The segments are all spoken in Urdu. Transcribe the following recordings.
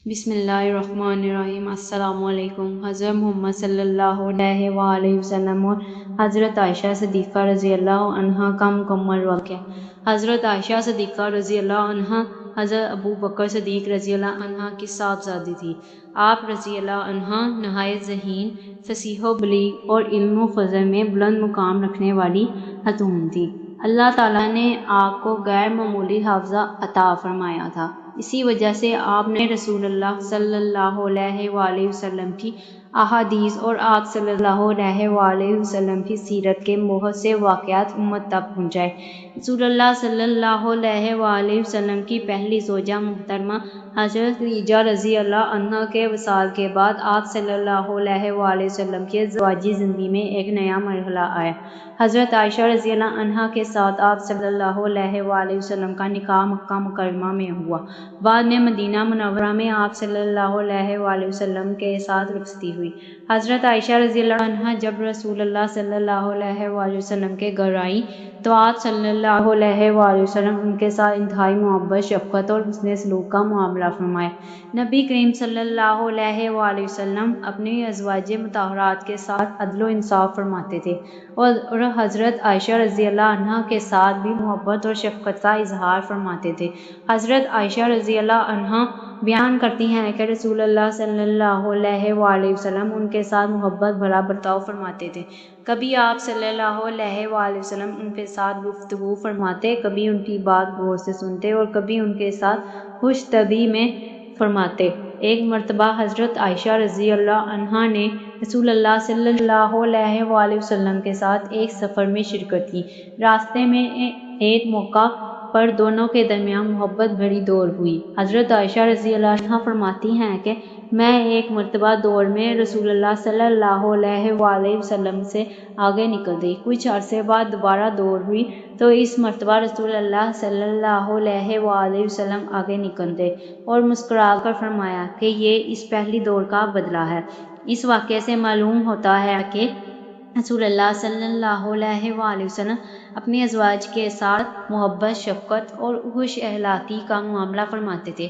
بسم اللہ الرحمن الرحیم۔ السلام علیکم۔ حضرت محمد صلی اللہ علیہ وآلہ وسلم اور حضرت عائشہ صدیقہ رضی اللہ عنہا کا مکمل واقعہ۔ حضرت عائشہ صدیقہ رضی اللہ عنہا حضرت ابو بکر صدیق رضی اللہ عنہا کی صاحبزادی تھی۔ آپ رضی اللہ عنہا نہایت ذہین، فصیح و بلیغ اور علم و فضل میں بلند مقام رکھنے والی خاتون تھی۔ اللہ تعالیٰ نے آپ کو غیر معمولی حافظہ عطا فرمایا تھا۔ اسی وجہ سے آپ نے رسول اللہ صلی اللہ علیہ وآلہ وسلم کی احادیث اور آپ صلی اللہ علیہ وآلہ وسلم کی سیرت کے بہت سے واقعات امت تک پہنچائے۔ رسول اللہ صلی اللہ علیہ وآلہ وسلم کی پہلی زوجہ محترمہ حضرت خدیجہ رضی اللہ عنہا کے وصال کے بعد آپ صلی اللہ علیہ وآلہ وسلم کی ازدواجی زندگی میں ایک نیا مرحلہ آیا۔ حضرت عائشہ رضی اللہ عنہا کے ساتھ آپ صلی اللہ علیہ وآلہ وسلم کا نکاح مکہ مکرمہ میں ہوا۔ بعد میں مدینہ منورہ میں آپ صلی اللہ علیہ وآلہ وسلم کے ساتھ رخصتی ہوئی۔ حضرت عائشہ رضی اللہ عنہا جب رسول اللہ صلی اللہ علیہ وآلہ وسلم کے گھر آئیں تو آپ صلی اللہ علیہ وآلہ وسلم ان کے ساتھ انتہائی محبت، شفقت اور حسن سلوک کا معاملہ فرمائے۔ نبی کریم صلی اللہ علیہ وآلہ وسلم اپنی ازواج مطہرات کے ساتھ عدل و انصاف فرماتے تھے اور حضرت عائشہ رضی اللہ عنہا کے ساتھ بھی محبت اور شفقت کا اظہار فرماتے تھے۔ حضرت عائشہ رضی اللہ عنہا بیان کرتی ہیں کہ رسول اللہ صلی اللہ علیہ وآلہ وسلم ان کے ساتھ محبت بھرا برتاؤ فرماتے تھے۔ کبھی آپ صلی اللہ علیہ وآلہ وسلم ان کے ساتھ گفتگو فرماتے، کبھی ان کی بات غور سے سنتے اور کبھی ان کے ساتھ خوش طبعی میں فرماتے۔ ایک مرتبہ حضرت عائشہ رضی اللہ عنہا نے رسول اللہ صلی اللہ علیہ وآلہ وسلم کے ساتھ ایک سفر میں شرکت کی۔ راستے میں ایک موقع پر دونوں کے درمیان محبت بھری دوڑ ہوئی۔ حضرت عائشہ رضی اللہ عنہا فرماتی ہیں کہ میں ایک مرتبہ دوڑ میں رسول اللہ صلی اللہ علیہ وآلہ وسلم سے آگے نکل گئی۔ کچھ عرصے بعد دوبارہ دوڑ ہوئی تو اس مرتبہ رسول اللہ صلی اللہ علیہ وآلہ وسلم آگے نکل گئے اور مسکرا کر فرمایا کہ یہ اس پہلی دوڑ کا بدلہ ہے۔ اس واقعے سے معلوم ہوتا ہے کہ رسول اللہ صلی اللہ علیہ وآلہ وسلم اپنی ازواج کے ساتھ محبت، شفقت اور خوش اخلاقی کا معاملہ فرماتے تھے۔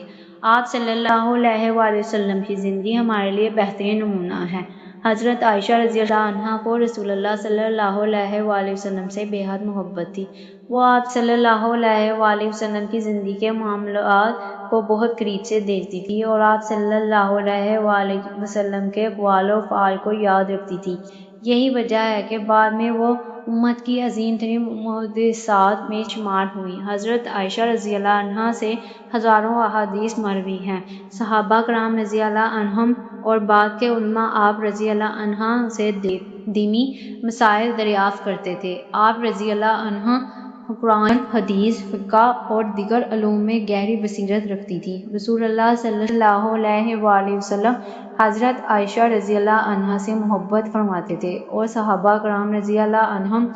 آپ صلی اللہ علیہ وآلہ وسلم کی زندگی ہمارے لیے بہترین نمونہ ہے۔ حضرت عائشہ رضی اللہ عنہا کو رسول اللہ صلی اللہ علیہ وآلہ وسلم سے بے حد محبت تھی۔ وہ آپ صلی اللہ علیہ وآلہ وسلم کی زندگی کے معاملات کو بہت قریب سے دیکھتی تھی اور آپ صلی اللہ علیہ وآلہ وسلم کے اقوال و افعال کو یاد رکھتی تھی۔ یہی وجہ ہے کہ بعد میں وہ امت کی عظیم ترین محدثات میں شمار ہوئیں۔ حضرت عائشہ رضی اللہ عنہا سے ہزاروں احادیث مروی ہیں۔ صحابہ کرام رضی اللہ عنہم اور بعد کے علماء آپ رضی اللہ عنہا سے دینی مسائل دریافت کرتے تھے۔ آپ رضی اللہ عنہا قرآن، حدیث، فقہ اور دیگر علوم میں گہری بصیرت رکھتی تھیں۔ رسول اللہ صلی اللہ علیہ وآلہ وسلم حضرت عائشہ رضی اللہ عنہا سے محبت فرماتے تھے اور صحابہ کرام رضی اللہ عنہم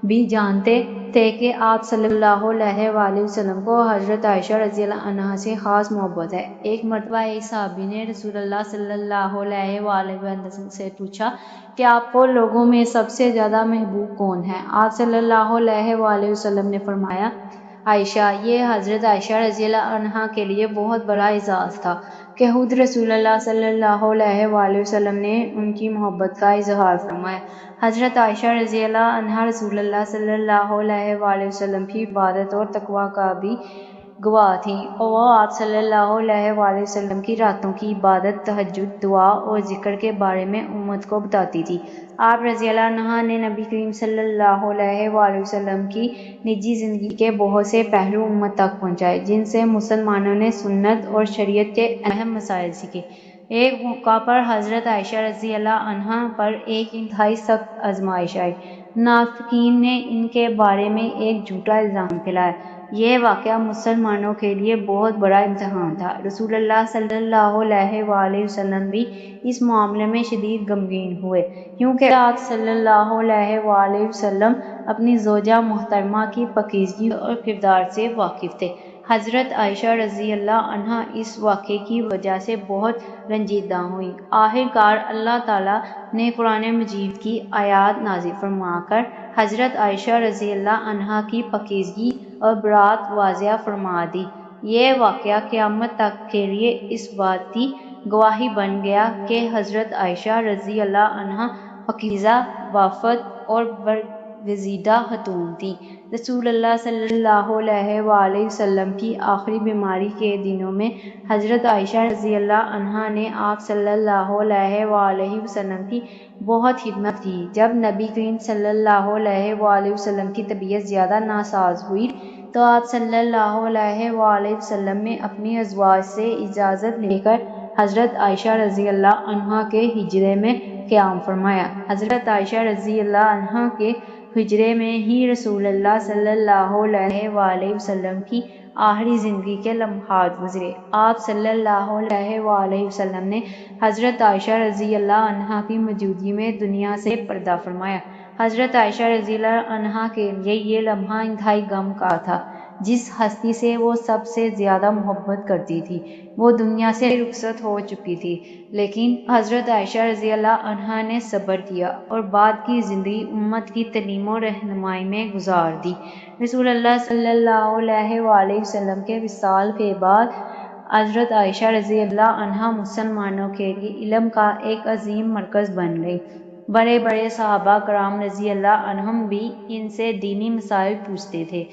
بھی جانتے تھے کہ آپ صلی اللہ علیہ وآلہ وسلم کو حضرت عائشہ رضی اللہ عنہا سے خاص محبت ہے۔ ایک مرتبہ ایک صحابی نے رسول اللہ صلی اللہ علیہ وآلہ وسلم سے پوچھا کہ آپ کو لوگوں میں سب سے زیادہ محبوب کون ہے؟ آپ صلی اللہ علیہ وآلہ وسلم نے فرمایا عائشہ۔ یہ حضرت عائشہ رضی اللہ عنہا کے لیے بہت بڑا اعزاز تھا کہ خود رسول اللہ صلی اللہ علیہ وآلہ وسلم نے ان کی محبت کا اظہار فرمایا۔ حضرت عائشہ رضی اللہ عنہا رسول اللہ صلی اللہ علیہ وآلہ وسلم کی عبادت اور تقویٰ کا بھی گواہ تھیں اور وہ آپ صلی اللہ علیہ وآلہ وسلم کی راتوں کی عبادت، تہجد، دعا اور ذکر کے بارے میں امت کو بتاتی تھی۔ آپ رضی اللہ عنہا نے نبی کریم صلی اللہ علیہ وآلہ وسلم کی نجی زندگی کے بہت سے پہلو امت تک پہنچائے جن سے مسلمانوں نے سنت اور شریعت کے اہم مسائل سیکھے۔ ایک موقع پر حضرت عائشہ رضی اللہ عنہا پر ایک انتہائی سخت آزمائش آئی۔ منافقین نے ان کے بارے میں ایک جھوٹا الزام پھیلایا۔ یہ واقعہ مسلمانوں کے لیے بہت بڑا امتحان تھا۔ رسول اللہ صلی اللہ علیہ وآلہ وسلم بھی اس معاملے میں شدید غمگین ہوئے کیونکہ آپ صلی اللہ علیہ وآلہ وسلم اپنی زوجہ محترمہ کی پاکیزگی اور کردار سے واقف تھے۔ حضرت عائشہ رضی اللہ عنہا اس واقعے کی وجہ سے بہت رنجیدہ ہوئیں۔ آخر کار اللہ تعالیٰ نے قرآن مجید کی آیات نازل فرما کر حضرت عائشہ رضی اللہ عنہا کی پاکیزگی اور برات واضح فرما دی۔ یہ واقعہ قیامت تک کے لیے اس بات کی گواہی بن گیا کہ حضرت عائشہ رضی اللہ عنہا پاکیزہ وافت اور برگزیدہ خاتون تھی۔ رسول اللہ صلی اللہ علیہ وآلہ وسلم کی آخری بیماری کے دنوں میں حضرت عائشہ رضی اللہ عنہا نے آپ صلی اللہ علیہ وآلہ وسلم کی بہت خدمت کی۔ جب نبی کریم صلی اللہ علیہ وآلہ وسلم کی طبیعت زیادہ ناساز ہوئی تو آپ صلی اللہ علیہ وآلہ وسلم نے اپنی ازواج سے اجازت لے کر حضرت عائشہ رضی اللہ عنہا کے حجرے میں قیام فرمایا۔ حضرت عائشہ رضی اللہ عنہا کے حجرے میں ہی رسول اللہ صلی اللہ علیہ وآلہ وسلم کی آخری زندگی کے لمحات گزرے۔ آپ صلی اللہ علیہ وآلہ وسلم نے حضرت عائشہ رضی اللہ عنہا کی موجودگی میں دنیا سے پردہ فرمایا۔ حضرت عائشہ رضی اللہ عنہا کے لیے یہ لمحہ انتہائی غم کا تھا۔ جس ہستی سے وہ سب سے زیادہ محبت کرتی تھی وہ دنیا سے رخصت ہو چکی تھی، لیکن حضرت عائشہ رضی اللہ عنہا نے صبر کیا اور بعد کی زندگی امت کی تعلیم و رہنمائی میں گزار دی۔ رسول اللہ صلی اللہ علیہ وآلہ وسلم کے وصال کے بعد حضرت عائشہ رضی اللہ عنہا مسلمانوں کے لیے علم کا ایک عظیم مرکز بن گئی۔ بڑے بڑے صحابہ کرام رضی اللہ عنہم بھی ان سے دینی مسائل پوچھتے تھے۔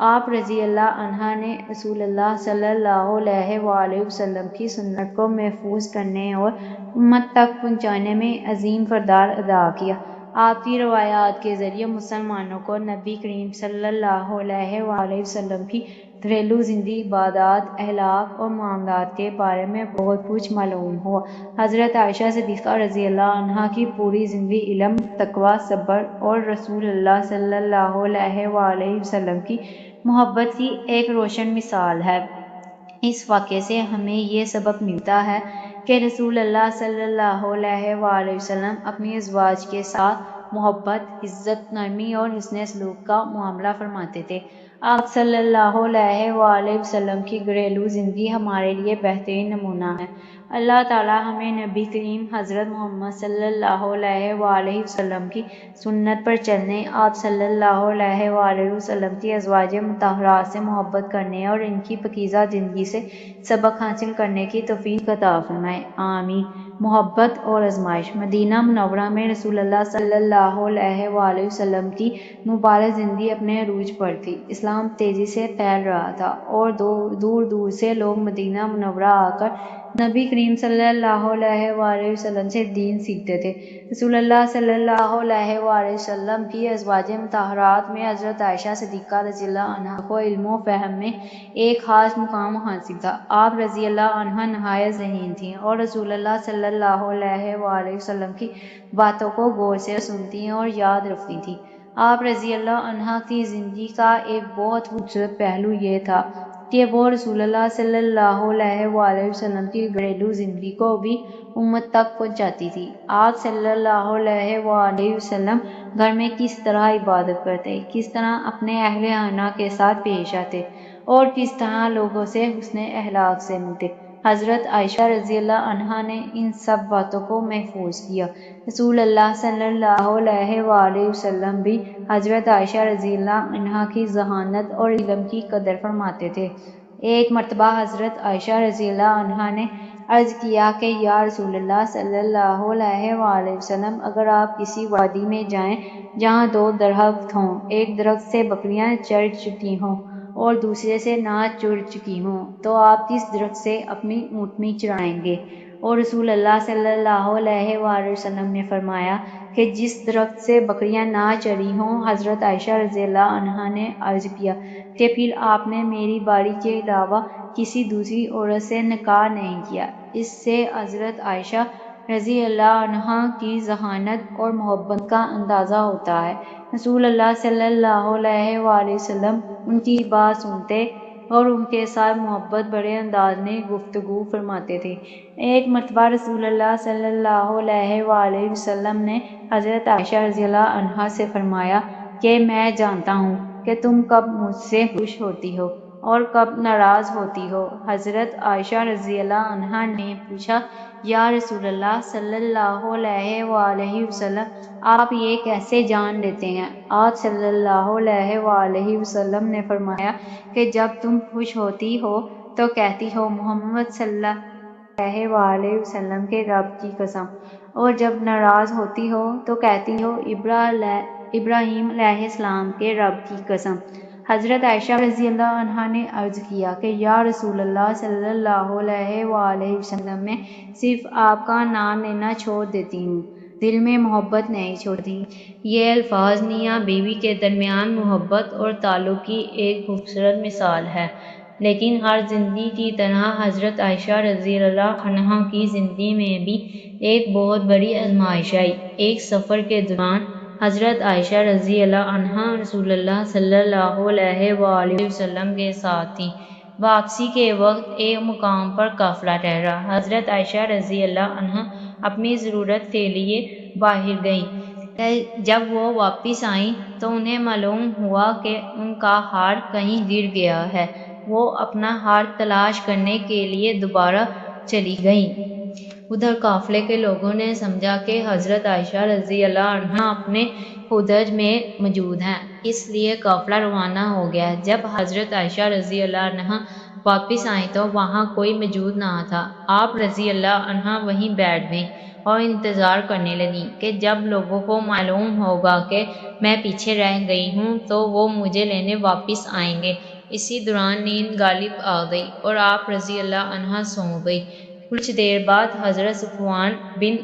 آپ رضی اللہ عنہا نے رسول اللہ صلی اللہ علیہ وآلہ وسلم کی سنت کو محفوظ کرنے اور امت تک پہنچانے میں عظیم کردار ادا کیا۔ آپ کی روایات کے ذریعے مسلمانوں کو نبی کریم صلی اللہ علیہ وآلہ وسلم کی گھریلو زندگی، عبادات، اخلاق اور معاملات کے بارے میں بہت کچھ معلوم ہوا۔ حضرت عائشہ صدیقہ رضی اللہ عنہا کی پوری زندگی علم، تقویٰ، صبر اور رسول اللہ صلی اللہ علیہ وآلہ وسلم کی محبت کی ایک روشن مثال ہے۔ اس واقعے سے ہمیں یہ سبق ملتا ہے کہ رسول اللہ صلی اللہ علیہ وآلہ وسلم اپنی ازواج کے ساتھ محبت، عزت، نرمی اور حسن سلوک کا معاملہ فرماتے تھے۔ آپ صلی اللہ علیہ وآلہ وسلم کی گھریلو زندگی ہمارے لیے بہترین نمونہ ہے۔ اللہ تعالیٰ ہمیں نبی کریم حضرت محمد صلی اللہ علیہ وآلہ وسلم کی سنت پر چلنے، آپ صلی اللہ علیہ وآلہ وسلم کی ازواج مطہرات سے محبت کرنے اور ان کی پاکیزہ زندگی سے سبق حاصل کرنے کی توفیق عطا فرمائے، آمین۔ محبت اور آزمائش۔ مدینہ منورہ میں رسول اللہ صلی اللہ علیہ وآلہ وسلم کی مبارک زندگی اپنے عروج پر تھی۔ اسلام تیزی سے پھیل رہا تھا اور دور دور سے لوگ مدینہ منورہ آ کر نبی کریم صلی اللہ علیہ وآلہ وسلم سے دین سیکھتے تھے۔ رسول اللہ صلی اللہ علیہ وآلہ وسلم کی ازواج مطہرات میں حضرت عائشہ صدیقہ رضی اللہ عنہا کو علم و فہم میں ایک خاص مقام حاصل تھا۔ آپ رضی اللہ عنہا نہایت ذہین تھیں اور رسول اللہ صلی اللہ علیہ وآلہ وسلم کی باتوں کو غور سے سنتی اور یاد رکھتی تھیں۔ آپ رضی اللہ عنہا کی زندگی کا ایک بہت خوبصورت پہلو یہ تھا کہ وہ رسول اللہ صلی اللہ علیہ وآلہ وسلم کی گھریلو زندگی کو بھی امت تک پہنچاتی تھی۔ آپ صلی اللہ علیہ وآلہ وسلم گھر میں کس طرح عبادت کرتے، کس طرح اپنے اہل خانہ کے ساتھ پیش آتے اور کس طرح لوگوں سے حسن اخلاق سے ملتے، حضرت عائشہ رضی اللہ عنہا نے ان سب باتوں کو محفوظ کیا۔ رسول اللہ صلی اللہ علیہ وآلہ وسلم بھی حضرت عائشہ رضی اللہ عنہا کی ذہانت اور علم کی قدر فرماتے تھے۔ ایک مرتبہ حضرت عائشہ رضی اللہ عنہا نے عرض کیا کہ یا رسول اللہ صلی اللہ علیہ وآلہ وسلم، اگر آپ کسی وادی میں جائیں جہاں دو درخت ہوں، ایک درخت سے بکریاں چر چکی ہوں اور دوسرے سے نہ چر چکی ہوں، تو آپ کس درخت سے اپنی اونٹنی چرائیں گے؟ اور رسول اللہ صلی اللہ علیہ وآلہ وسلم نے فرمایا کہ جس درخت سے بکریاں نہ چری ہوں۔ حضرت عائشہ رضی اللہ عنہا نے عرض کیا کہ پھر آپ نے میری باری کے علاوہ کسی دوسری عورت سے نکاح نہیں کیا؟ اس سے حضرت عائشہ رضی اللہ عنہا کی ذہانت اور محبت کا اندازہ ہوتا ہے۔ رسول اللہ صلی اللہ علیہ وآلہ وسلم ان کی بات سنتے اور ان کے ساتھ محبت بڑے انداز میں گفتگو فرماتے تھے۔ ایک مرتبہ رسول اللہ صلی اللہ علیہ وآلہ وسلم نے حضرت عائشہ رضی اللہ عنہا سے فرمایا کہ میں جانتا ہوں کہ تم کب مجھ سے خوش ہوتی ہو اور کب ناراض ہوتی ہو۔ حضرت عائشہ رضی اللہ عنہا نے پوچھا، یا رسول اللہ صلی اللہ علیہ وآلہ وسلم، آپ یہ کیسے جان لیتے ہیں؟ آپ صلی اللہ علیہ وآلہ وسلم نے فرمایا کہ جب تم خوش ہوتی ہو تو کہتی ہو محمد صلی اللہ علیہ وسلم کے رب کی قسم، اور جب ناراض ہوتی ہو تو کہتی ہو ابراہیم علیہ السلام کے رب کی قسم۔ حضرت عائشہ رضی اللہ عنہا نے عرض کیا کہ یا رسول اللہ صلی اللہ علیہ وآلہ وسلم، میں صرف آپ کا نام لینا چھوڑ دیتی ہوں، دل میں محبت نہیں چھوڑتی۔ یہ الفاظ میاں بیوی کے درمیان محبت اور تعلق کی ایک خوبصورت مثال ہے، لیکن ہر زندگی کی طرح حضرت عائشہ رضی اللہ عنہا کی زندگی میں بھی ایک بہت بڑی آزمائش آئی۔ ایک سفر کے دوران حضرت عائشہ رضی اللہ عنہا رسول اللہ صلی اللہ علیہ وآلہ وسلم کے ساتھ تھیں۔ واپسی کے وقت ایک مقام پر قافلہ ٹھہرا۔ حضرت عائشہ رضی اللہ عنہا اپنی ضرورت کے لیے باہر گئیں۔ جب وہ واپس آئیں تو انہیں معلوم ہوا کہ ان کا ہار کہیں گر گیا ہے۔ وہ اپنا ہار تلاش کرنے کے لیے دوبارہ چلی گئیں۔ ادھر قافلے کے لوگوں نے سمجھا کہ حضرت عائشہ رضی اللہ عنہا اپنے حجرے میں موجود ہیں، اس لیے قافلہ روانہ ہو گیا۔ جب حضرت عائشہ رضی اللہ عنہا واپس آئیں تو وہاں کوئی موجود نہ تھا۔ آپ رضی اللہ عنہا وہیں بیٹھ گئیں اور انتظار کرنے لگیں کہ جب لوگوں کو معلوم ہوگا کہ میں پیچھے رہ گئی ہوں تو وہ مجھے لینے واپس آئیں گے۔ اسی دوران نیند غالب آ گئی اور آپ رضی اللہ عنہا سو گئی۔ کچھ دیر بعد حضرت صفوان بن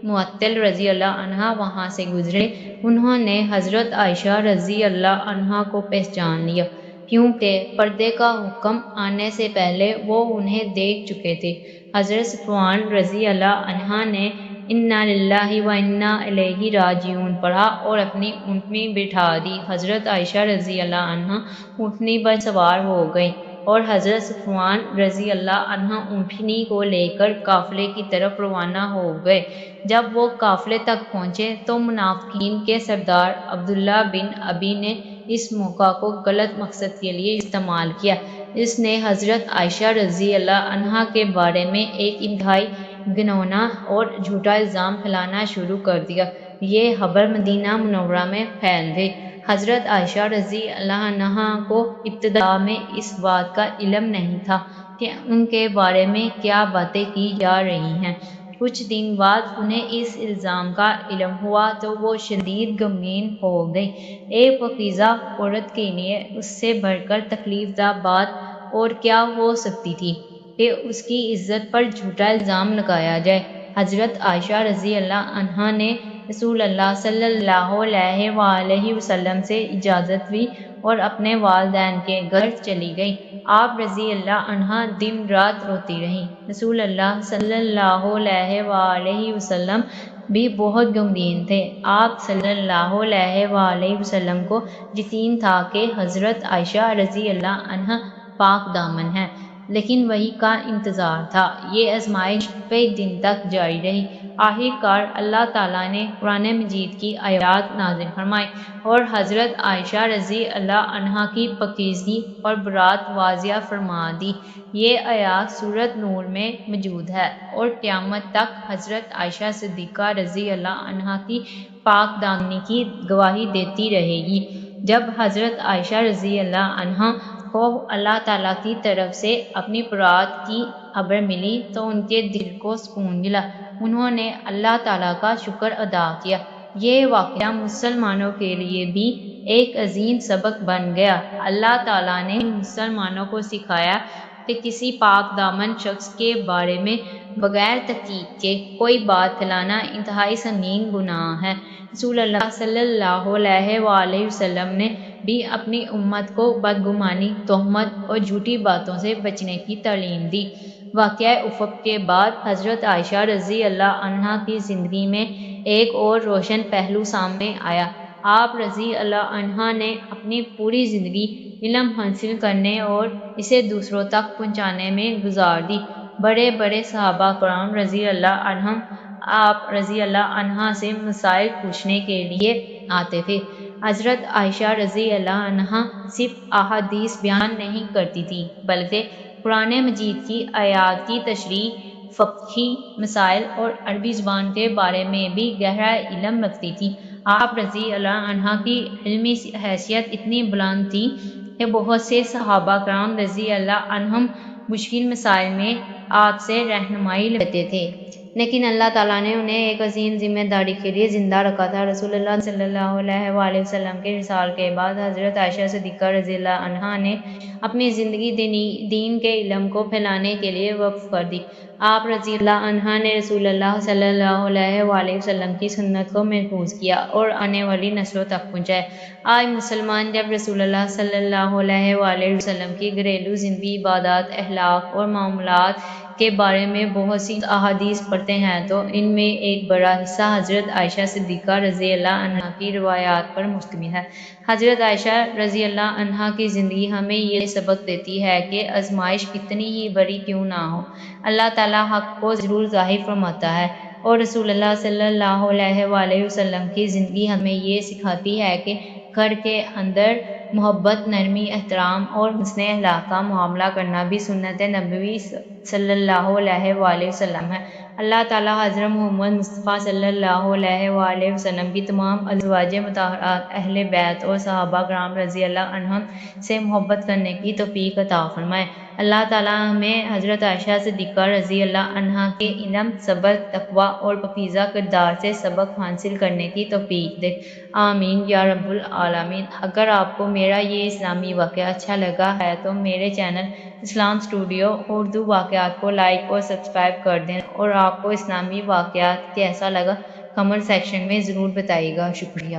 معطل رضی اللہ عنہ وہاں سے گزرے۔ انہوں نے حضرت عائشہ رضی اللہ عنہا کو پہچان لیا، کیونکہ پردے کا حکم آنے سے پہلے وہ انہیں دیکھ چکے تھے۔ حضرت صفوان رضی اللہ عنہ نے انا للہ و انا الیہ راجعون پڑھا اور اپنی اونٹنی بٹھا دی۔ حضرت عائشہ رضی اللہ عنہ اونٹنی پر سوار ہو گئیں اور حضرت صفوان رضی اللہ عنہ اونٹنی کو لے کر قافلے کی طرف روانہ ہو گئے۔ جب وہ قافلے تک پہنچے تو منافقین کے سردار عبداللہ بن ابی نے اس موقع کو غلط مقصد کے لیے استعمال کیا۔ اس نے حضرت عائشہ رضی اللہ عنہا کے بارے میں ایک انتہائی گھناؤنا اور جھوٹا الزام پھیلانا شروع کر دیا۔ یہ خبر مدینہ منورہ میں پھیل گئی۔ حضرت عائشہ رضی اللہ عنہا کو ابتدا میں اس بات کا علم نہیں تھا کہ ان کے بارے میں کیا باتیں کی جا رہی ہیں۔ کچھ دن بعد انہیں اس الزام کا علم ہوا تو وہ شدید غمگین ہو گئیں۔ ایک پاکیزہ عورت کے لیے اس سے بڑھ کر تکلیف دہ بات اور کیا ہو سکتی تھی کہ اس کی عزت پر جھوٹا الزام لگایا جائے۔ حضرت عائشہ رضی اللہ عنہا نے رسول اللہ صلی اللہ علیہ وآلہ وسلم سے اجازت لی اور اپنے والدین کے گھر چلی گئیں۔ آپ رضی اللہ عنہا دن رات روتی رہیں۔ رسول اللہ صلی اللہ علیہ وآلہ وسلم بھی بہت غمگین تھے۔ آپ صلی اللہ علیہ وآلہ وسلم کو یقین تھا کہ حضرت عائشہ رضی اللہ عنہا پاک دامن ہیں، لیکن وحی کا انتظار تھا۔ یہ آزمائش کئی دن تک جاری رہی۔ آخر کار اللہ تعالیٰ نے قرآن مجید کی آیات نازل فرمائیں اور حضرت عائشہ رضی اللہ عنہا کی پاکیزگی اور برات واضح فرما دی۔ یہ آیات سورۃ نور میں موجود ہے اور قیامت تک حضرت عائشہ صدیقہ رضی اللہ عنہا کی پاک دامنی کی گواہی دیتی رہے گی۔ جب حضرت عائشہ رضی اللہ عنہا کو اللہ تعالیٰ کی طرف سے اپنی برات کی خبر ملی تو ان کے دل کو سکون ملا۔ انہوں نے اللہ تعالیٰ کا شکر ادا کیا۔ یہ واقعہ مسلمانوں کے لیے بھی ایک عظیم سبق بن گیا۔ اللہ تعالیٰ نے مسلمانوں کو سکھایا کہ کسی پاک دامن شخص کے بارے میں بغیر تحقیق کے کوئی بات پھیلانا انتہائی سنگین گناہ ہے۔ رسول اللہ صلی اللہ علیہ وآلہ وسلم نے بھی اپنی امت کو بدگمانی، تہمت اور جھوٹی باتوں سے بچنے کی تعلیم دی۔ واقعہ افق کے بعد حضرت عائشہ رضی اللہ عنہا کی زندگی میں ایک اور روشن پہلو سامنے آیا۔ آپ رضی اللہ عنہا نے اپنی پوری زندگی علم حاصل کرنے اور اسے دوسروں تک پہنچانے میں گزار دی۔ بڑے بڑے صحابہ کرام رضی اللہ عنہم آپ رضی اللہ عنہا سے مسائل پوچھنے کے لیے آتے تھے۔ حضرت عائشہ رضی اللہ عنہا صرف احادیث بیان نہیں کرتی تھی بلکہ قرآن مجید کی آیات کی تشریح، فقہی مسائل اور عربی زبان کے بارے میں بھی گہرا علم رکھتی تھی۔ آپ رضی اللہ عنہا کی علمی حیثیت اتنی بلند تھی کہ بہت سے صحابہ کرام رضی اللہ عنہم مشکل مسائل میں آپ سے رہنمائی لیتے تھے، لیکن اللہ تعالیٰ نے انہیں ایک عظیم ذمہ داری کے لیے زندہ رکھا تھا۔ رسول اللہ صلی اللہ علیہ وآلہ وسلم کے وصال کے بعد حضرت عائشہ صدیقہ رضی اللہ عنہا نے اپنی زندگی دین کے علم کو پھیلانے کے لیے وقف کر دی۔ آپ رضی اللہ عنہا نے رسول اللہ صلی اللہ علیہ وآلہ وسلم کی سنت کو محفوظ کیا اور آنے والی نسلوں تک پہنچائے۔ آج مسلمان جب رسول اللہ صلی اللہ علیہ وآلہ وسلم کی گھریلو زندگی، عبادات، اخلاق اور معاملات کے بارے میں بہت سی احادیث پڑھتے ہیں تو ان میں ایک بڑا حصہ حضرت عائشہ صدیقہ رضی اللہ عنہا کی روایات پر مشتمل ہے۔ حضرت عائشہ رضی اللہ عنہا کی زندگی ہمیں یہ سبق دیتی ہے کہ آزمائش کتنی ہی بڑی کیوں نہ ہو، اللہ تعالیٰ حق کو ضرور ظاہر فرماتا ہے، اور رسول اللہ صلی اللہ علیہ وآلہ وسلم کی زندگی ہمیں یہ سکھاتی ہے کہ گھر کے اندر محبت، نرمی، احترام اور حسن اخلاق کا معاملہ کرنا بھی سنت نبوی صلی اللہ علیہ وآلہ وسلم ہے۔ اللہ تعالیٰ حضرت محمد مصطفیٰ صلی اللہ علیہ وآلہ وسلم کی تمام ازواج مطہرات، اہل بیت اور صحابہ کرام رضی اللہ عنہم سے محبت کرنے کی توفیق عطا فرمائے۔ اللہ تعالیٰ ہمیں حضرت عائشہ صدیقہ رضی اللہ عنہا کے علم، صبر، تقویٰ اور پاکیزہ کردار سے سبق حاصل کرنے کی توفیق دے، آمین یا رب العالمین۔ اگر آپ کو میرا یہ اسلامی واقعہ اچھا لگا ہے تو میرے چینل اسلام اسٹوڈیو اردو واقعات کو لائک اور سبسکرائب کر دیں، اور آپ کو اسلامی واقعات کیسا لگا کمنٹ سیکشن میں ضرور بتائیے گا۔ شکریہ۔